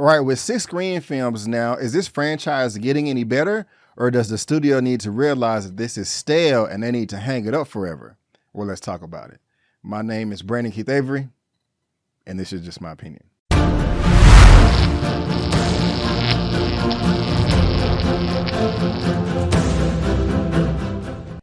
right, with 6 Scream films now, is this franchise getting any better? Or does the studio need to realize that this is stale and they need to hang it up forever? Well, let's talk about it. My name is Brandon Keith Avery, and this is just my opinion.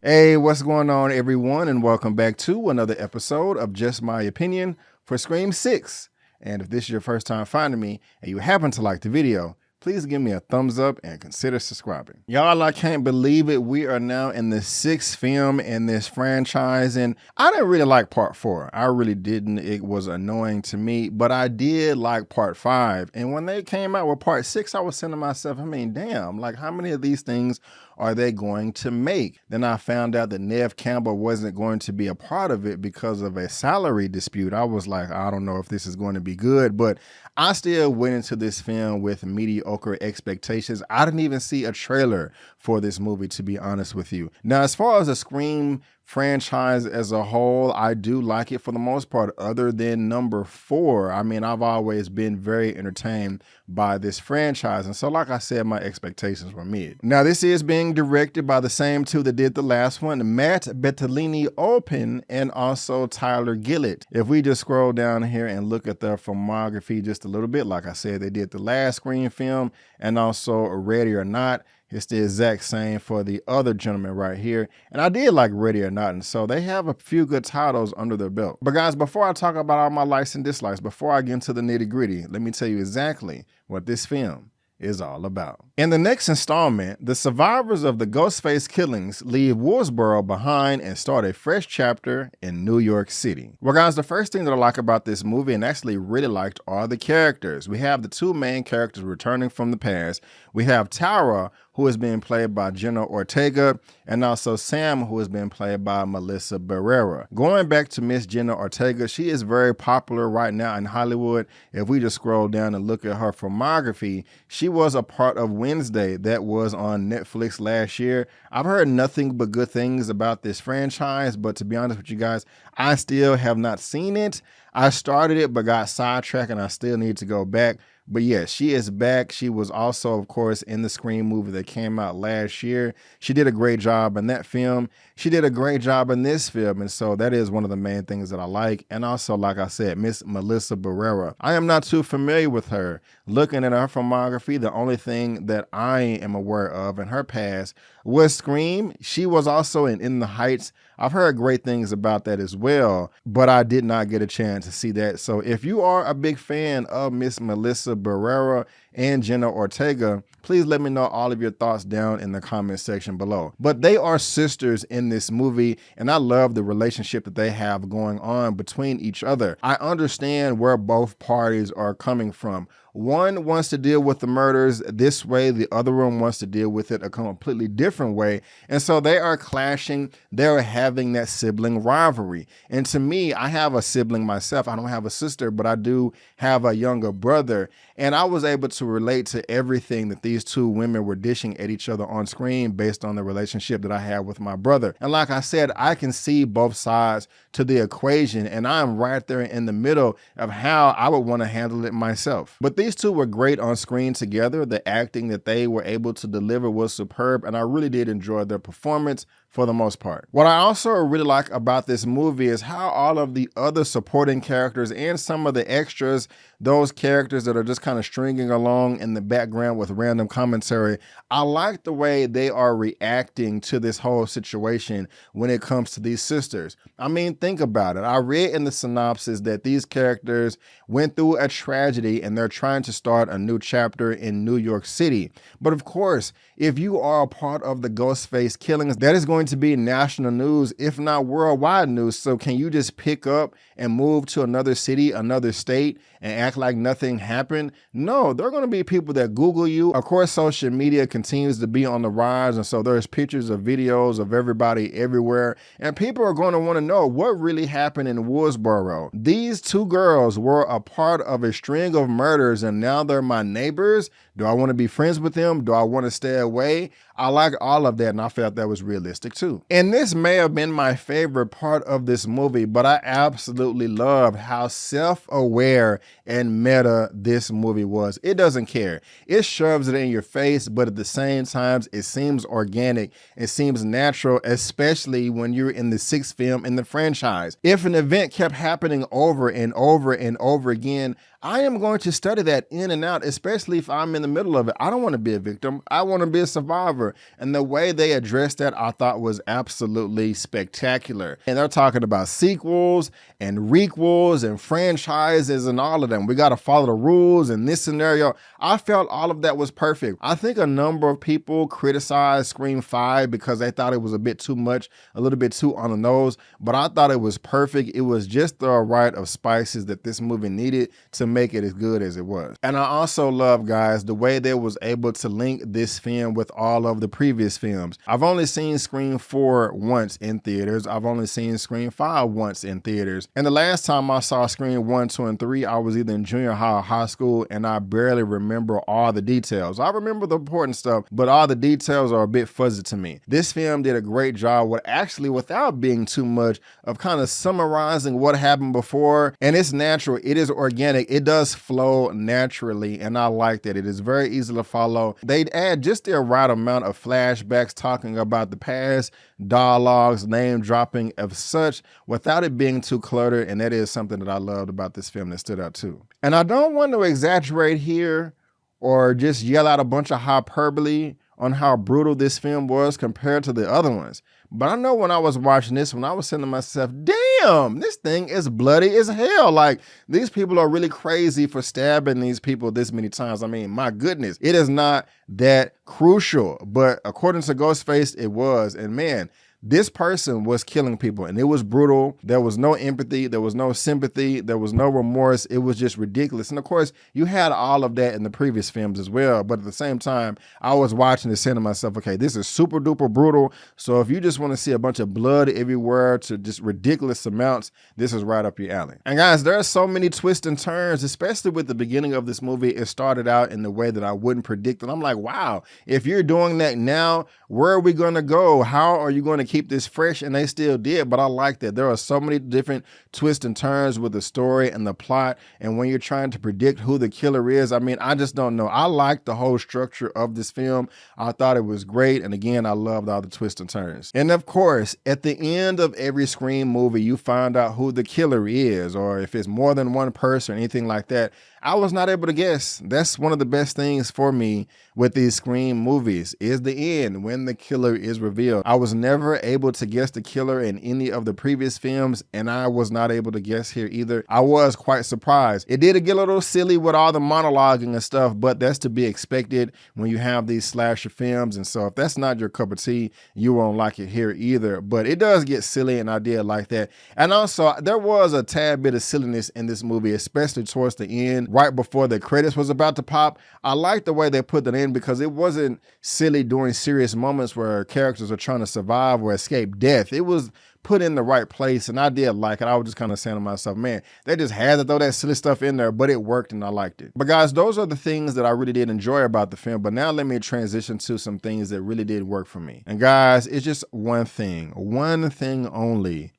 Hey, what's going on, everyone, and welcome back to another episode of Just My Opinion for Scream 6. And if this is your first time finding me and you happen to like the video, please give me a thumbs up and consider subscribing. Y'all, I can't believe it. We are now in the 6th film in this franchise, and I didn't really like part 4. I really didn't. It was annoying to me, but I did like part 5. And when they came out with part 6, I was saying to myself, I mean, damn, like how many of these things are they going to make? Then I found out that Neve Campbell wasn't going to be a part of it because of a salary dispute. I was like, I don't know if this is going to be good, but I still went into this film with mediocre expectations. I didn't even see a trailer for this movie, to be honest with you. Now, as far as the Scream franchise as a whole, I do like it for the most part, other than number 4. I mean, I've always been very entertained by this franchise. And so, like I said, my expectations were mid. Now, this is being directed by the same two that did the last one, Matt Bettinelli-Olpin and also Tyler Gillett. If we just scroll down here and look at their filmography just a little bit, like I said, they did the last Scream film and also Ready or Not. It's the exact same for the other gentleman right here. And I did like Ready or Not, and so they have a few good titles under their belt. But guys, before I talk about all my likes and dislikes, before I get into the nitty gritty, let me tell you exactly what this film is all about. In the next installment, the survivors of the Ghostface killings leave Woodsboro behind and start a fresh chapter in New York City. Well guys, the first thing that I like about this movie, and actually really liked, are the characters. We have the 2 main characters returning from the past. We have Tara, who is being played by Jenna Ortega, and also Sam, who is being played by Melissa Barrera. Going back to Miss Jenna Ortega, she is very popular right now in Hollywood. If we just scroll down and look at her filmography, she was a part of Wednesday that was on Netflix last year. I've heard nothing but good things about this franchise, but to be honest with you guys, I still have not seen it. I started it, but got sidetracked, and I still need to go back. But yes, she is back. She was also, of course, in the Scream movie that came out last year. She did a great job in that film. She did a great job in this film. And so that is one of the main things that I like. And also, like I said, Miss Melissa Barrera. I am not too familiar with her. Looking at her filmography, the only thing that I am aware of in her past was Scream. She was also in the Heights. I've heard great things about that as well, but I did not get a chance to see that. So if you are a big fan of Miss Melissa Barrera and Jenna Ortega, please let me know all of your thoughts down in the comment section below. But they are sisters in this movie, and I love the relationship that they have going on between each other. I understand where both parties are coming from. One wants to deal with the murders this way, the other one wants to deal with it a completely different way. And so they are clashing, they're having that sibling rivalry. And to me, I have a sibling myself. I don't have a sister, but I do have a younger brother. And I was able to relate to everything that these 2 women were dishing at each other on screen based on the relationship that I have with my brother. And like I said, I can see both sides to the equation, and I'm right there in the middle of how I would want to handle it myself. But these 2 were great on screen together. The acting that they were able to deliver was superb, and I really did enjoy their performance for the most part. What I also really like about this movie is how all of the other supporting characters and some of the extras, those characters that are just kind of stringing along in the background with random commentary, I like the way they are reacting to this whole situation when it comes to these sisters. I mean, think about it. I read in the synopsis that these characters went through a tragedy and they're trying to start a new chapter in New York City. But of course, if you are a part of the Ghostface killings, that is going to be national news, if not worldwide news. So can you just pick up and move to another city, another state, and act like nothing happened? No, there are going to be people that Google you. Of course, social media continues to be on the rise, and so there's pictures of videos of everybody everywhere, and people are going to want to know what really happened in Woodsboro. These 2 girls were a part of a string of murders, and now they're my neighbors. Do I want to be friends with them? Do I want to stay away? I like all of that, and I felt that was realistic too. And this may have been my favorite part of this movie, but I absolutely love how self-aware and meta this movie was. It doesn't care. It shoves it in your face, but at the same time, it seems organic. It seems natural, especially when you're in the 6th film in the franchise. If an event kept happening over and over and over again, I am going to study that in and out, especially if I'm in the middle of it. I don't want to be a victim. I want to be a survivor. And the way they addressed that, I thought was absolutely spectacular. And they're talking about sequels and requels and franchises and all of them. We got to follow the rules in this scenario. I felt all of that was perfect. I think a number of people criticized Scream 5 because they thought it was a bit too much, a little bit too on the nose, but I thought it was perfect. It was just the right of spices that this movie needed to make it as good as it was. And I also love, guys, the way they was able to link this film with all of the previous films. I've only seen Scream 4 once in theaters. I've only seen Scream 5 once in theaters. And the last time I saw Scream 1, 2, and 3, I was either in junior high or high school, and I barely remember all the details. I remember the important stuff, but all the details are a bit fuzzy to me. This film did a great job with actually, without being too much, of kind of summarizing what happened before. And it's natural. It is organic. It does flow naturally, and I like that. It is very easy to follow. They add just the right amount of flashbacks talking about the past, dialogues, name dropping of such, without it being too cluttered, and that is something that I loved about this film that stood out too. And I don't want to exaggerate here or just yell out a bunch of hyperbole on how brutal this film was compared to the other ones. But I know when I was watching this one, I was saying to myself, damn, this thing is bloody as hell. Like, these people are really crazy for stabbing these people this many times. I mean, my goodness, it is not that crucial. But according to Ghostface, it was. And man, this person was killing people, and it was brutal. There was no empathy. There was no sympathy. There was no remorse. It was just ridiculous. And of course, you had all of that in the previous films as well. But at the same time, I was watching this saying to myself, okay, this is super duper brutal. So if you just want to see a bunch of blood everywhere to just ridiculous amounts, this is right up your alley. And guys, there are so many twists and turns, especially with the beginning of this movie. It started out in the way that I wouldn't predict. And I'm like, wow, if you're doing that now, where are we going to go? How are you going to keep this fresh? And they still did, but I like that. There are so many different twists and turns with the story and the plot, and when you're trying to predict who the killer is, I mean, I just don't know. I like the whole structure of this film. I thought it was great, and again, I loved all the twists and turns. And of course, at the end of every Scream movie, you find out who the killer is, or if it's more than one person or anything like that. I was not able to guess. That's one of the best things for me with these Scream movies, is the end, when the killer is revealed. I was never able to guess the killer in any of the previous films, and I was not able to guess here either. I was quite surprised. It did get a little silly with all the monologuing and stuff, but that's to be expected when you have these slasher films. And so if that's not your cup of tea, you won't like it here either. But it does get silly, and I did like that. And also, there was a tad bit of silliness in this movie, especially towards the end, right before the credits was about to pop. I like the way they put that in, because it wasn't silly during serious moments where characters are trying to survive or escape death. It was put in the right place, and I did like it. I was just kind of saying to myself, man, they just had to throw that silly stuff in there, but it worked and I liked it. But guys, those are the things that I really did enjoy about the film. But now let me transition to some things that really did work for me. And guys, it's just one thing only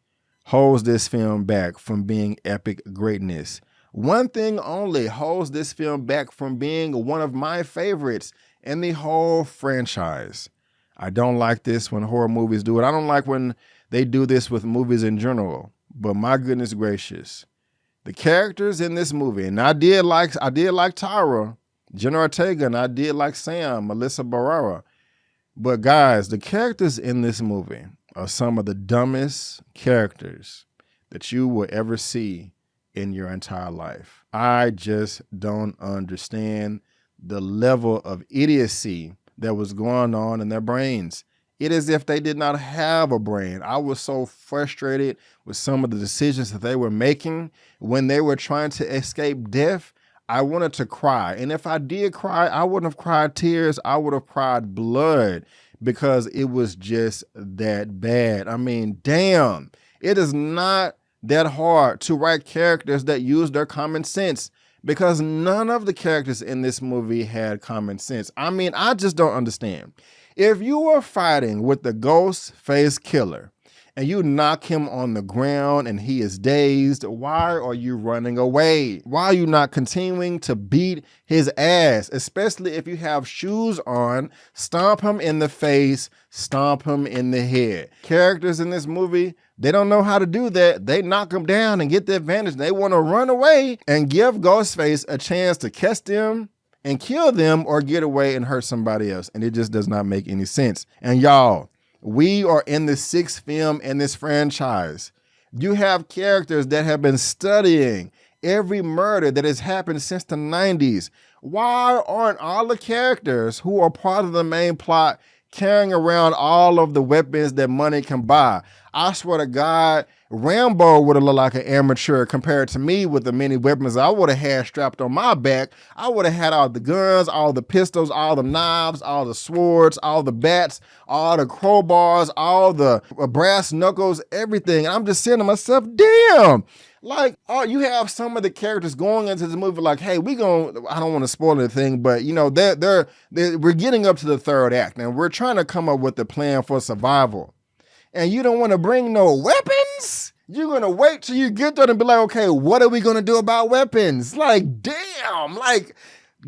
holds this film back from being epic greatness. One thing only holds this film back from being one of my favorites in the whole franchise. I don't like this when horror movies do it. I don't like when they do this with movies in general. But my goodness gracious, the characters in this movie, and I did like Tyra, Jenna Ortega, and I did like Sam, Melissa Barrera. But guys, the characters in this movie are some of the dumbest characters that you will ever see in your entire life. I just don't understand the level of idiocy that was going on in their brains. It is as if they did not have a brain. I was so frustrated with some of the decisions that they were making when they were trying to escape death. I wanted to cry. And if I did cry, I wouldn't have cried tears. I would have cried blood, because it was just that bad. I mean, damn, it is not that hard to write characters that use their common sense, because none of the characters in this movie had common sense. I mean, I just don't understand. If you were fighting with the ghost face killer and you knock him on the ground and he is dazed, why are you running away? Why are you not continuing to beat his ass? Especially if you have shoes on, stomp him in the face, stomp him in the head. Characters in this movie, they don't know how to do that. They knock him down and get the advantage. They want to run away and give Ghostface a chance to catch them and kill them or get away and hurt somebody else. And it just does not make any sense. And y'all, we are in the 6th film in this franchise. You have characters that have been studying every murder that has happened since the 90s. Why aren't all the characters who are part of the main plot carrying around all of the weapons that money can buy? I swear to God, Rambo would have looked like an amateur compared to me with the many weapons I would have had strapped on my back. I would have had all the guns, all the pistols, all the knives, all the swords, all the bats, all the crowbars, all the brass knuckles, everything. And I'm just saying to myself, damn. Like, oh, you have some of the characters going into this movie like, hey, I don't want to spoil anything, but you know, we're getting up to the 3rd act and we're trying to come up with a plan for survival. And you don't want to bring no weapons? You're going to wait till you get there and be like, okay, what are we going to do about weapons? Like, damn, like,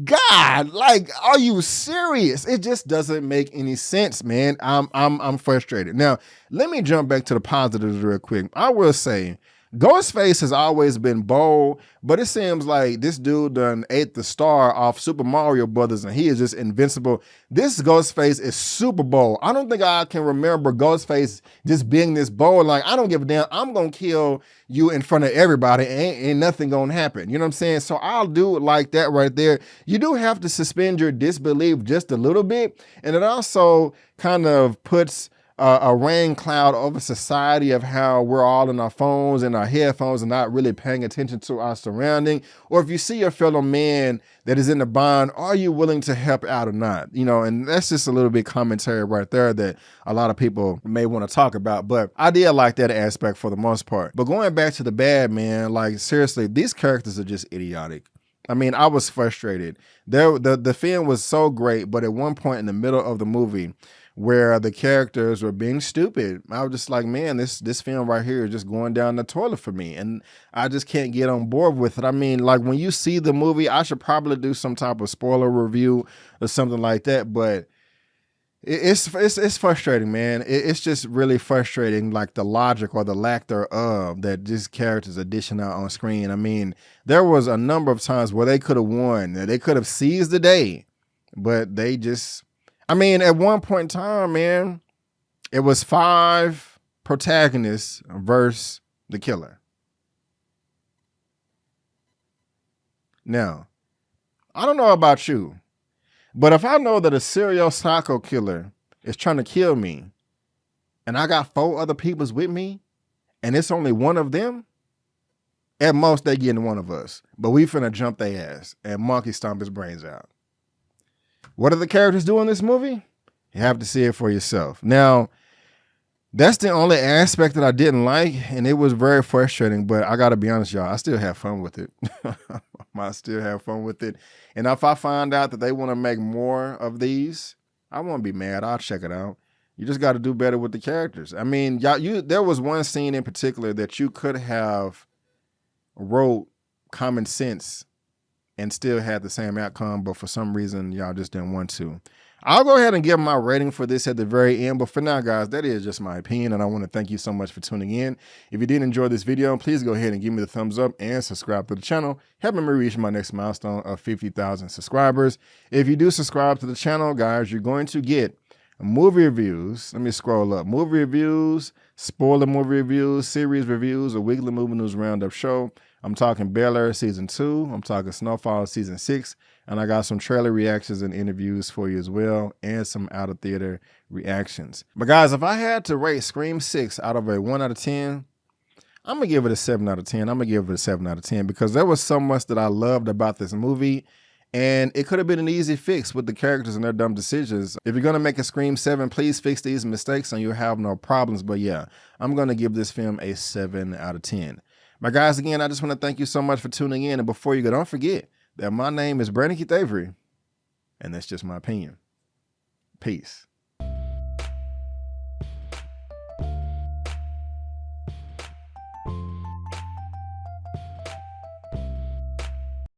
God, like, are you serious? It just doesn't make any sense, man. I'm frustrated. Now, let me jump back to the positives real quick. I will say, Ghostface has always been bold, but it seems like this dude done ate the star off Super Mario Brothers and he is just invincible. This Ghostface is super bold. I don't think I can remember Ghostface just being this bold. Like, I don't give a damn. I'm going to kill you in front of everybody. Ain't nothing going to happen. You know what I'm saying? So I'll do it like that right there. You do have to suspend your disbelief just a little bit. And it also kind of puts a rain cloud over society of how we're all in our phones and our headphones and not really paying attention to our surrounding. Or if you see your fellow man that is in the bind, are you willing to help out or not? You know, and that's just a little bit commentary right there that a lot of people may want to talk about. But I did like that aspect for the most part. But going back to the bad, man, like seriously, these characters are just idiotic. I mean, I was frustrated. The film was so great, but at one point in the middle of the movie, where the characters were being stupid, I was just like, man, this film right here is just going down the toilet for me. And I just can't get on board with it. I mean, like when you see the movie, I should probably do some type of spoiler review or something like that. But it's frustrating, man. It's just really frustrating, like the logic or the lack thereof that these characters are dishing out on screen. I mean, there was a number of times where they could have won. They could have seized the day, but they just... I mean, at one point in time, man, it was 5 protagonists versus the killer. Now, I don't know about you, but if I know that a serial psycho killer is trying to kill me and I got 4 other peoples with me and it's only one of them, at most they getting one of us, but we finna jump their ass and monkey stomp his brains out. What do the characters do in this movie? You have to see it for yourself. Now, that's the only aspect that I didn't like, and it was very frustrating, but I got to be honest, y'all, I still have fun with it. I still have fun with it. And if I find out that they want to make more of these, I won't be mad. I'll check it out. You just got to do better with the characters. I mean, y'all, there was one scene in particular that you could have wrote common sense and still had the same outcome, but for some reason, y'all just didn't want to. I'll go ahead and give my rating for this at the very end, but for now, guys, that is just my opinion, and I want to thank you so much for tuning in. If you did enjoy this video, please go ahead and give me the thumbs up and subscribe to the channel, helping me reach my next milestone of 50,000 subscribers. If you do subscribe to the channel, guys, you're going to get movie reviews. Let me scroll up. Movie reviews, spoiler movie reviews, series reviews, a weekly movie news roundup show. I'm talking Bel Air Season 2. I'm talking Snowfall Season 6. And I got some trailer reactions and interviews for you as well, and some out-of-theater reactions. But guys, if I had to rate Scream 6 out of a 1 out of 10, I'm going to give it a 7 out of 10. I'm going to give it a 7 out of 10 because there was so much that I loved about this movie, and it could have been an easy fix with the characters and their dumb decisions. If you're going to make a Scream 7, please fix these mistakes and you'll have no problems. But yeah, I'm going to give this film a 7 out of 10. But guys, again, I just want to thank you so much for tuning in. And before you go, don't forget that my name is Brandon Keith Avery, and that's just my opinion. Peace.